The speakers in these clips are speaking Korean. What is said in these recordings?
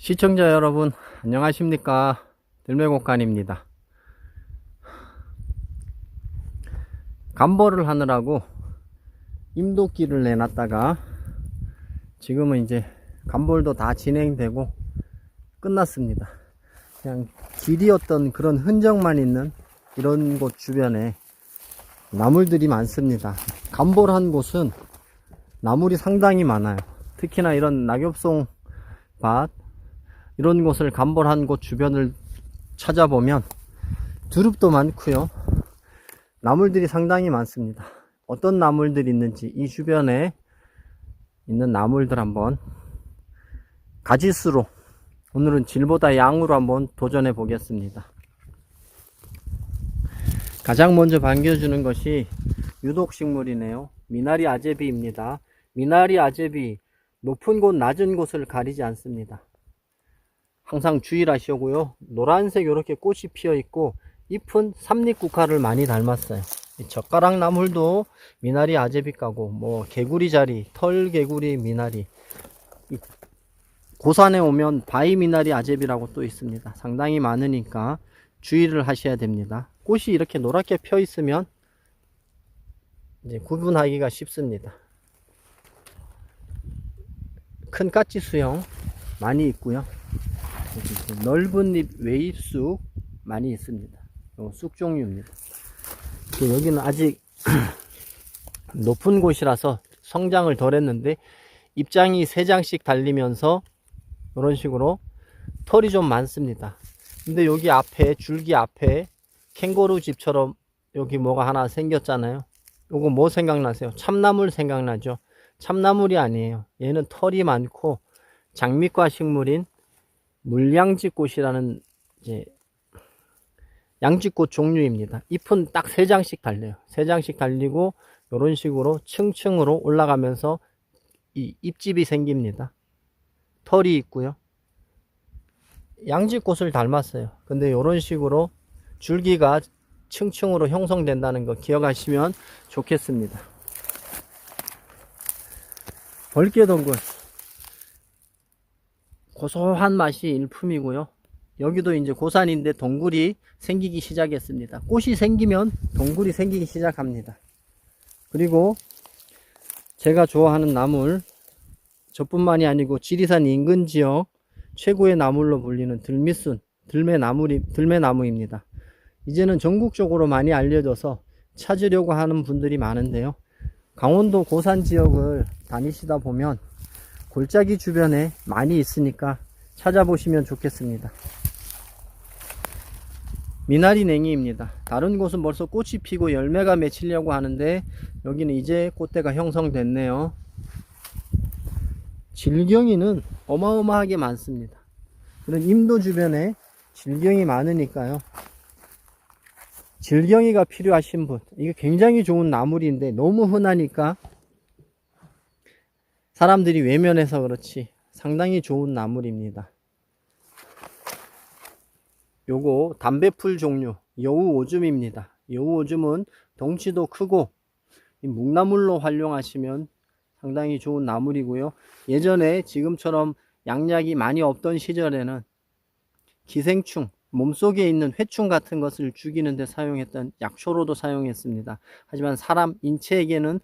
시청자 여러분 안녕하십니까. 들매곡간입니다. 감보를 하느라고 임도끼를 내놨다가 지금은 이제 감볼도 다 진행되고 끝났습니다. 그냥 길이었던 그런 흔적만 있는 이런 곳 주변에 나물들이 많습니다. 감볼한 곳은 나물이 상당히 많아요. 특히나 이런 낙엽송 밭 이런 곳을 감볼한 곳 주변을 찾아보면 두릅도 많고요, 나물들이 상당히 많습니다. 어떤 나물들이 있는지 이 주변에 있는 나물들 한번 가지수로, 오늘은 질보다 양으로 한번 도전해 보겠습니다. 가장 먼저 반겨주는 것이 유독식물이네요. 미나리 아제비입니다. 미나리 아제비 높은 곳 낮은 곳을 가리지 않습니다. 항상 주의를 하시고요. 노란색 이렇게 꽃이 피어 있고 잎은 삼립국화를 많이 닮았어요. 이 젓가락 나물도 미나리 아제비가고, 뭐 개구리 자리, 털 개구리 미나리, 고산에 오면 바위 미나리 아제비라고 또 있습니다. 상당히 많으니까 주의를 하셔야 됩니다. 꽃이 이렇게 노랗게 펴 있으면 이제 구분하기가 쉽습니다. 큰 까치 수형 많이 있고요. 넓은 잎 외잎쑥 많이 있습니다. 쑥 종류입니다. 여기는 아직 높은 곳이라서 성장을 덜 했는데 잎장이 3장씩 달리면서 이런 식으로 털이 좀 많습니다. 근데 여기 앞에, 줄기 앞에 캥거루 집처럼 여기 뭐가 하나 생겼잖아요. 요거 뭐 생각나세요? 참나물 생각나죠? 참나물이 아니에요. 얘는 털이 많고 장미과 식물인 물양지꽃이라는 이제 양지꽃 종류입니다. 잎은 딱 3장씩 달려요. 3장씩 달리고 이런 식으로 층층으로 올라가면서 이 잎집이 생깁니다. 털이 있고요. 양지꽃을 닮았어요. 근데 이런 식으로 줄기가 층층으로 형성된다는 거 기억하시면 좋겠습니다. 벌개동굴 고소한 맛이 일품이고요. 여기도 이제 고산인데 동굴이 생기기 시작했습니다. 꽃이 생기면 동굴이 생기기 시작합니다. 그리고 제가 좋아하는 나물, 저뿐만이 아니고 지리산 인근 지역 최고의 나물로 불리는 들미순, 들매나무입니다. 이제는 전국적으로 많이 알려져서 찾으려고 하는 분들이 많은데요. 강원도 고산 지역을 다니시다 보면 골짜기 주변에 많이 있으니까 찾아보시면 좋겠습니다. 미나리 냉이입니다. 다른 곳은 벌써 꽃이 피고 열매가 맺히려고 하는데 여기는 이제 꽃대가 형성됐네요. 질경이는 어마어마하게 많습니다. 그런 임도 주변에 질경이 많으니까요. 질경이가 필요하신 분, 이게 굉장히 좋은 나물인데 너무 흔하니까 사람들이 외면해서 그렇지 상당히 좋은 나물입니다. 요거 담배풀 종류 여우오줌입니다. 여우오줌은 덩치도 크고 묵나물로 활용하시면 상당히 좋은 나물이고요. 예전에 지금처럼 양약이 많이 없던 시절에는 기생충, 몸속에 있는 회충 같은 것을 죽이는 데 사용했던 약초로도 사용했습니다. 하지만 사람 인체에는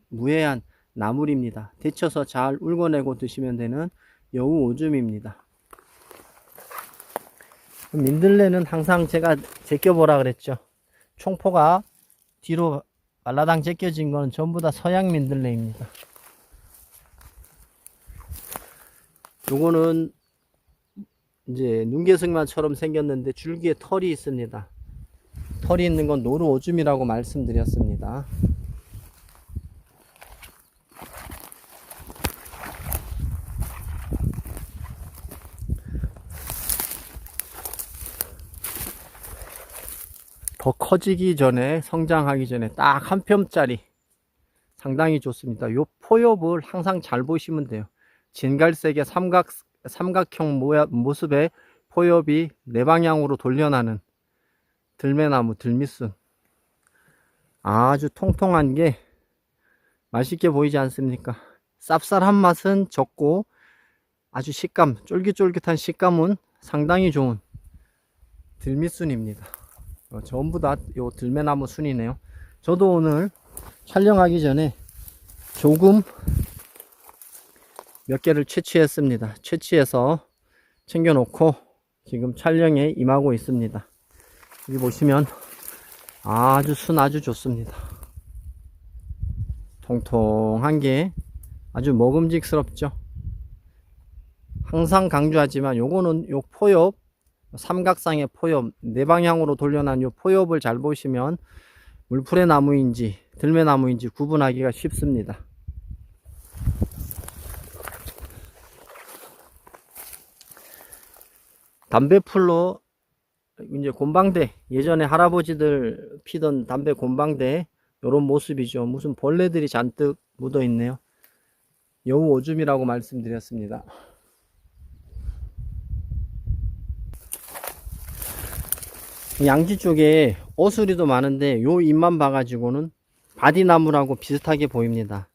무해한 나물입니다. 데쳐서 잘 울궈내고 드시면 되는 여우오줌입니다. 민들레는 항상 제가 제껴보라 그랬죠. 총포가 뒤로 말라당 제껴진 거는 전부 다 서양 민들레입니다. 요거는 이제 눈개승마처럼 생겼는데 줄기에 털이 있습니다. 털이 있는 건 노루오줌이라고 말씀드렸습니다. 더 커지기 전에, 성장하기 전에 딱 한 뼘짜리 상당히 좋습니다. 요 포엽을 항상 잘 보시면 돼요. 진갈색의 삼각형 모습의 포엽이 네 방향으로 돌려나는 들매나무, 들미순. 아주 통통한 게 맛있게 보이지 않습니까? 쌉쌀한 맛은 적고 아주 식감, 쫄깃쫄깃한 식감은 상당히 좋은 들미순입니다. 전부 다 요 들매나무 순이네요. 저도 오늘 촬영하기 전에 조금 몇 개를 채취했습니다. 채취해서 챙겨놓고 지금 촬영에 임하고 있습니다. 여기 보시면 아주 순 아주 좋습니다. 통통한 게 아주 먹음직스럽죠. 항상 강조하지만 요거는 요 포엽, 삼각상의 포엽, 네 방향으로 돌려난 요 포엽을 잘 보시면 물풀의 나무인지 들매나무인지 구분하기가 쉽습니다. 담배풀로 이제 곰방대, 예전에 할아버지들 피던 담배 곰방대 요런 모습이죠. 무슨 벌레들이 잔뜩 묻어 있네요. 여우 오줌이라고 말씀드렸습니다. 양지 쪽에 어수리도 많은데 요 잎만 봐가지고는 바디나무라고 비슷하게 보입니다.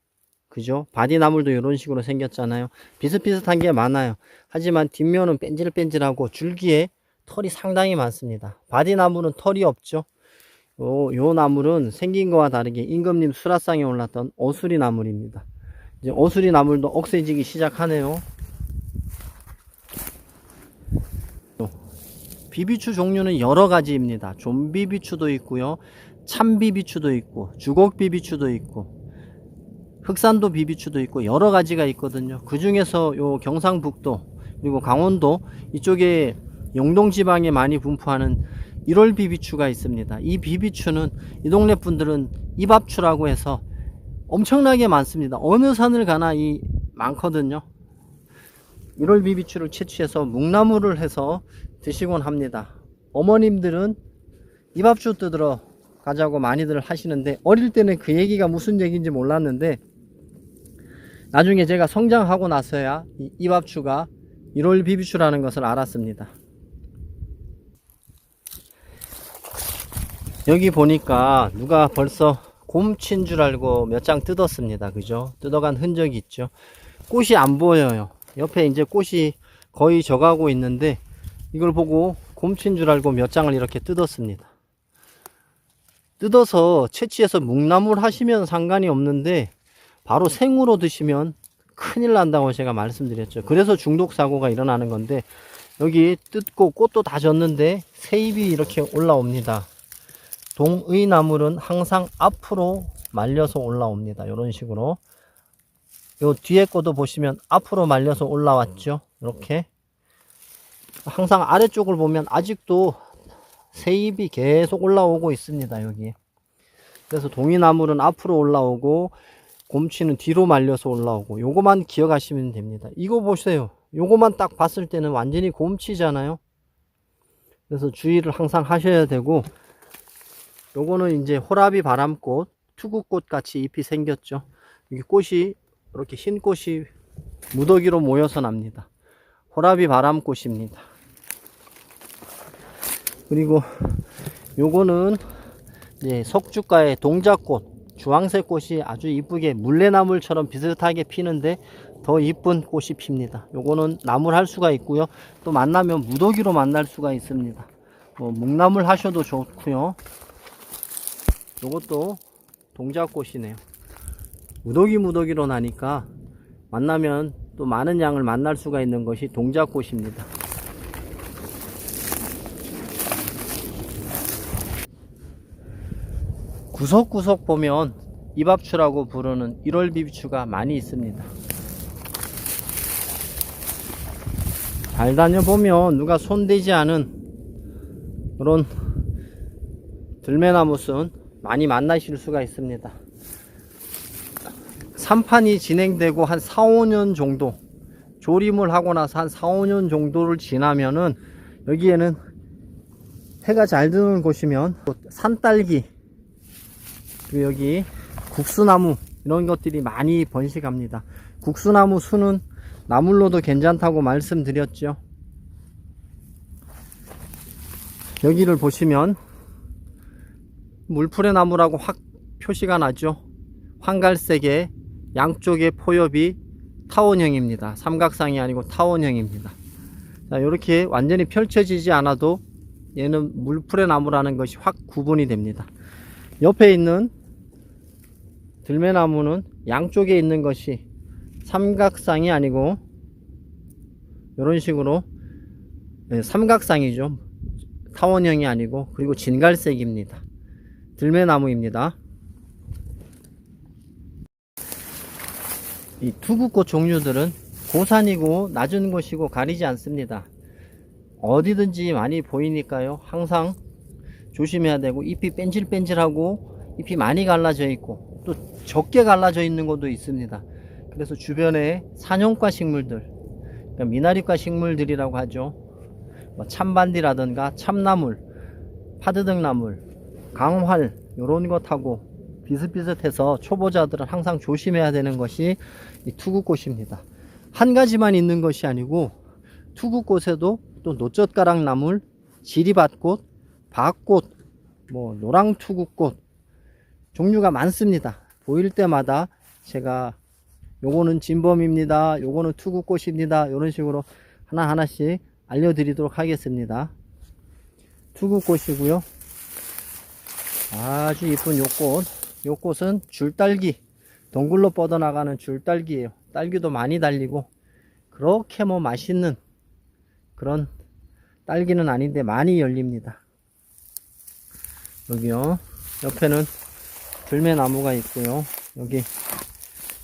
그죠? 바디나물도 이런 식으로 생겼잖아요. 비슷비슷한 게 많아요. 하지만 뒷면은 뺀질뺀질하고 줄기에 털이 상당히 많습니다. 바디나물은 털이 없죠. 요 나물은 생긴 거와 다르게 임금님 수라상에 올랐던 어수리 나물입니다. 이제 어수리 나물도 억세지기 시작하네요. 비비추 종류는 여러 가지입니다. 좀비비추도 있고요, 참비비추도 있고, 주걱비비추도 있고, 흑산도 비비추도 있고 여러 가지가 있거든요. 그 중에서 요 경상북도 그리고 강원도 이쪽에 영동지방에 많이 분포하는 1월 비비추가 있습니다. 이 비비추는 이 동네 분들은 이밥추라고 해서 엄청나게 많습니다. 어느 산을 가나 이 많거든요. 1월 비비추를 채취해서 묵나물을 해서 드시곤 합니다. 어머님들은 이밥추 뜯으러 가자고 많이들 하시는데 어릴 때는 그 얘기가 무슨 얘기인지 몰랐는데 나중에 제가 성장하고 나서야 이 이밥추가 1월 비비추라는 것을 알았습니다. 여기 보니까 누가 벌써 곰친 줄 알고 몇 장 뜯었습니다. 그죠? 뜯어간 흔적이 있죠. 꽃이 안 보여요. 옆에 이제 꽃이 거의 져가고 있는데 이걸 보고 곰친 줄 알고 몇 장을 이렇게 뜯었습니다. 뜯어서 채취해서 묵나물 하시면 상관이 없는데 바로 생으로 드시면 큰일 난다고 제가 말씀드렸죠. 그래서 중독 사고가 일어나는 건데 여기 뜯고 꽃도 다 졌는데 새잎이 이렇게 올라옵니다. 동의나물은 항상 앞으로 말려서 올라옵니다. 이런 식으로. 요 뒤에 거도 보시면 앞으로 말려서 올라왔죠. 이렇게. 항상 아래쪽을 보면 아직도 새잎이 계속 올라오고 있습니다. 여기. 그래서 동의나물은 앞으로 올라오고 곰치는 뒤로 말려서 올라오고 요거만 기억하시면 됩니다. 이거 보세요. 요거만 딱 봤을 때는 완전히 곰치잖아요. 그래서 주의를 항상 하셔야 되고 요거는 이제 호라비 바람꽃, 투구꽃 같이 잎이 생겼죠. 여기 꽃이 이렇게 흰 꽃이 무더기로 모여서 납니다. 호라비 바람꽃입니다. 그리고 요거는 이제 석주가의 동자꽃, 주황색 꽃이 아주 이쁘게 물레나물처럼 비슷하게 피는데 더 이쁜 꽃이 핍니다. 요거는 나물 할 수가 있고요. 또 만나면 무더기로 만날 수가 있습니다. 묵나물 하셔도 좋고요. 요것도 동자꽃이네요. 무더기로 나니까 만나면 또 많은 양을 만날 수가 있는 것이 동자꽃입니다. 구석구석 보면 이밥추라고 부르는 1월 비비추가 많이 있습니다. 잘 다녀보면 누가 손대지 않은 그런 들매나무순 많이 만나실 수가 있습니다. 산판이 진행되고 한 4, 5년 정도 조림을 하고 나서 한 4, 5년 정도를 지나면은 여기에는 해가 잘 드는 곳이면 산딸기 그리고 여기 국수나무 이런 것들이 많이 번식합니다. 국수나무 수는 나물로도 괜찮다고 말씀드렸죠. 여기를 보시면 물풀의 나무라고 확 표시가 나죠. 황갈색의 양쪽의 포엽이 타원형입니다. 삼각상이 아니고 타원형입니다. 자, 이렇게 완전히 펼쳐지지 않아도 얘는 물풀의 나무라는 것이 확 구분이 됩니다. 옆에 있는 들매나무는 양쪽에 있는 것이 삼각상이 아니고 이런 식으로 삼각상이죠. 타원형이 아니고, 그리고 진갈색입니다. 들매나무입니다. 이 투구꽃 종류들은 고산이고 낮은 곳이고 가리지 않습니다. 어디든지 많이 보이니까요. 항상 조심해야 되고, 잎이 뺀질뺀질하고 잎이 많이 갈라져 있고 또 적게 갈라져 있는 곳도 있습니다. 그래서 주변에 산용과 식물들, 그러니까 미나리과 식물들이라고 하죠. 뭐 참반디라든가 참나물, 파드등나물, 강활 이런 것하고 비슷비슷해서 초보자들은 항상 조심해야 되는 것이 이 투구꽃입니다. 한 가지만 있는 것이 아니고 투구꽃에도 또 노젓가락나물, 지리밭꽃, 밭꽃, 뭐 노랑투구꽃 종류가 많습니다. 보일 때마다 제가 요거는 진범입니다, 요거는 투구꽃입니다, 이런 식으로 하나하나씩 알려드리도록 하겠습니다. 투구꽃이고요. 아주 이쁜 요 꽃은 줄딸기, 동굴로 뻗어나가는 줄딸기예요. 딸기도 많이 달리고 그렇게 뭐 맛있는 그런 딸기는 아닌데 많이 열립니다. 여기요, 옆에는 들매나무가 있고요. 여기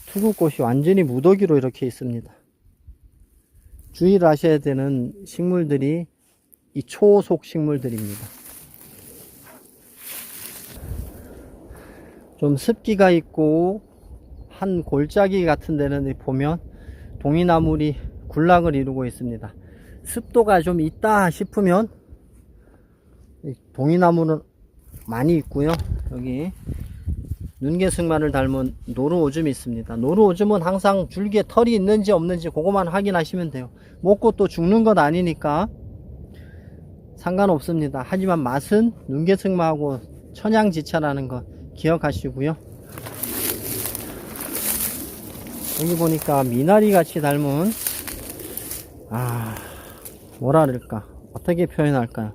투구꽃이 완전히 무더기로 이렇게 있습니다. 주의를 하셔야 되는 식물들이 이 초속 식물들입니다. 좀 습기가 있고 한 골짜기 같은 데는 보면 동이나물이 군락을 이루고 있습니다. 습도가 좀 있다 싶으면 동이나무는 많이 있고요. 여기 눈개승마를 닮은 노루오줌이 있습니다. 노루오줌은 항상 줄기에 털이 있는지 없는지 그것만 확인하시면 돼요. 먹고 또 죽는 것 아니니까 상관없습니다. 하지만 맛은 눈개승마하고 천양지차라는 거 기억하시고요. 여기 보니까 미나리 같이 닮은, 뭐라 그럴까, 어떻게 표현할까요?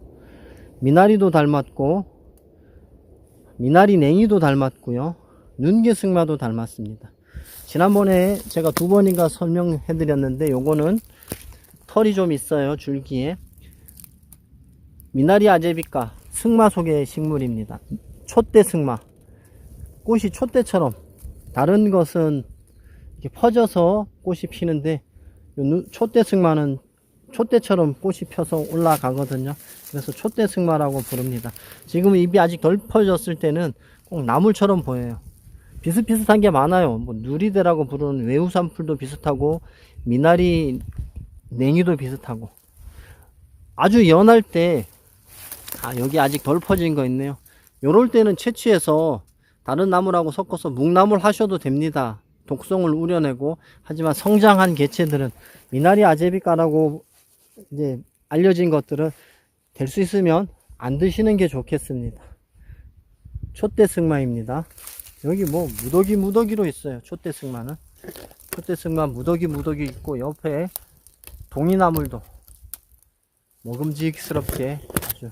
미나리도 닮았고 미나리 냉이도 닮았고요. 눈개승마도 닮았습니다. 지난번에 제가 2번인가 설명해 드렸는데 요거는 털이 좀 있어요. 줄기에. 미나리 아제비과 승마 속의 식물입니다. 촛대 승마. 꽃이 촛대처럼, 다른 것은 이렇게 퍼져서 꽃이 피는데 촛대 승마는 촛대처럼 꽃이 펴서 올라가거든요. 그래서 촛대 승마라고 부릅니다. 지금 잎이 아직 덜 퍼졌을 때는 꼭 나물처럼 보여요. 비슷비슷한 게 많아요. 뭐 누리대라고 부르는 외우산풀도 비슷하고 미나리 냉이도 비슷하고. 아주 연할 때, 여기 아직 덜 퍼진 거 있네요. 요럴 때는 채취해서 다른 나물하고 섞어서 묵나물 하셔도 됩니다. 독성을 우려내고. 하지만 성장한 개체들은 미나리 아제비과라고 이제 알려진 것들은 될 수 있으면 안 드시는 게 좋겠습니다. 촛대승마입니다. 여기 뭐 무더기로 있어요. 촛대승마는 촛대승마 무더기 있고, 옆에 동이나물도 먹음직스럽게 아주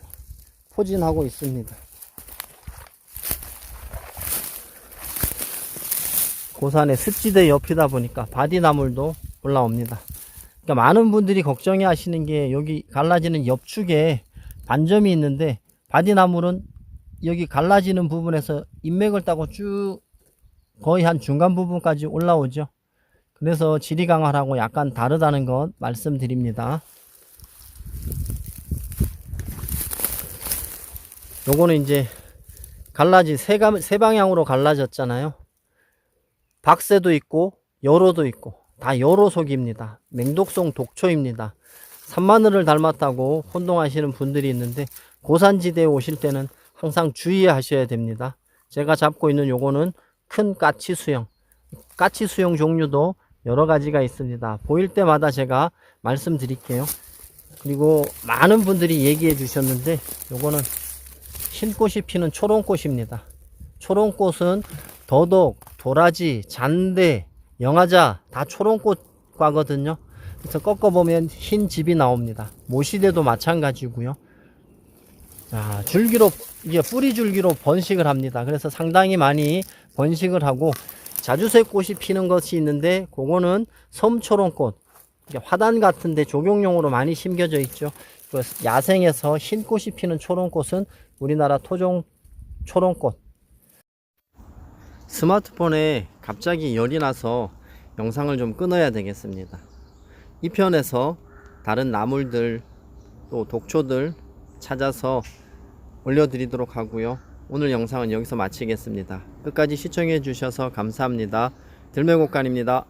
포진하고 있습니다. 고산의 습지대 옆이다 보니까 바디나물도 올라옵니다. 그러니까 많은 분들이 걱정해 하시는 게, 여기 갈라지는 옆축에 반점이 있는데 바디나물은 여기 갈라지는 부분에서 인맥을 따고 쭉 거의 한 중간 부분까지 올라오죠. 그래서 지리강화하고 약간 다르다는 것 말씀드립니다. 요거는 이제 세 방향으로 갈라졌잖아요. 박새도 있고 여로도 있고 다 여로속입니다. 맹독성 독초입니다. 산마늘을 닮았다고 혼동하시는 분들이 있는데, 고산지대에 오실 때는 항상 주의하셔야 됩니다. 제가 잡고 있는 요거는 큰 까치수영. 까치수영 종류도 여러 가지가 있습니다. 보일 때마다 제가 말씀드릴게요. 그리고 많은 분들이 얘기해 주셨는데, 요거는 흰꽃이 피는 초롱꽃입니다. 초롱꽃은 더덕, 도라지, 잔대, 영화자 다 초롱꽃 과거든요. 그래서 꺾어보면 흰 즙이 나옵니다. 모시대도 마찬가지고요. 자, 줄기로, 이게 뿌리 줄기로 번식을 합니다. 그래서 상당히 많이 번식을 하고, 자주색 꽃이 피는 것이 있는데, 그거는 섬초롱꽃. 화단 같은데 조경용으로 많이 심겨져 있죠. 야생에서 흰 꽃이 피는 초롱꽃은 우리나라 토종 초롱꽃. 스마트폰에 갑자기 열이 나서 영상을 좀 끊어야 되겠습니다. 이 편에서 다른 나물들 또 독초들 찾아서 올려드리도록 하고요. 오늘 영상은 여기서 마치겠습니다. 끝까지 시청해 주셔서 감사합니다. 들매곡간입니다.